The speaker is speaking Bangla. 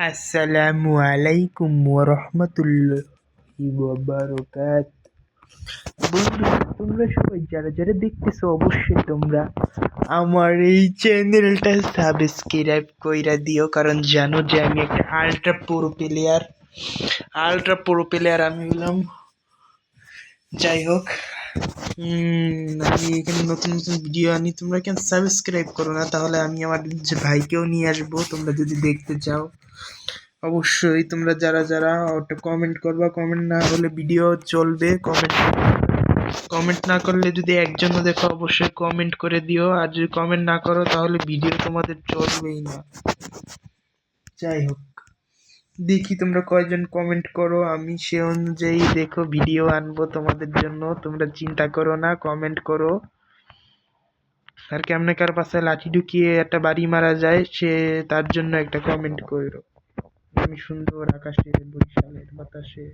আসসালামু আলাইকুম ওয়ারহমাতুল্লাহি ওয়াবারাকাত। বন্ধুরা, তোমরা সবাই যারা যারা দেখতেছো অবশ্যই তোমরা আমার এই চ্যানেলটা সাবস্ক্রাইব কইরা দিও, কারণ জানো যে আমি একটা আল্ট্রা প্রো প্লেয়ার আমি হলাম। যাই হোক, আমি এখানে নতুন নতুন ভিডিও আনি, তোমরা কেন সাবস্ক্রাইব করো না? তাহলে আমি আমার যে ভাইকেও নিয়ে আসবো তোমরা যদি দেখতে চাও। অবশ্যই তোমরা যারা যারা ওটা কমেন্ট করবা, কমেন্ট না হলে ভিডিও চলবে। কমেন্ট না করলে যদি একজনও দেখো অবশ্যই কমেন্ট করে দিও, আর যদি কমেন্ট না করো তাহলে ভিডিও তোমাদের চলবেই না। যাই হোক, দেখি তোমরা কয়জন কমেন্ট করো, আমি সে অনুযায়ী দেখো ভিডিও আনবো তোমাদের জন্য। তোমরা চিন্তা করো না, কমেন্ট করো। আর কেমনে কার পাশে লাঠি ঢুকিয়ে একটা বাড়ি মারা যায়, সে তার জন্য একটা কমেন্ট করো। আমি সুন্দর আকাশে বরিশালের বাতাসে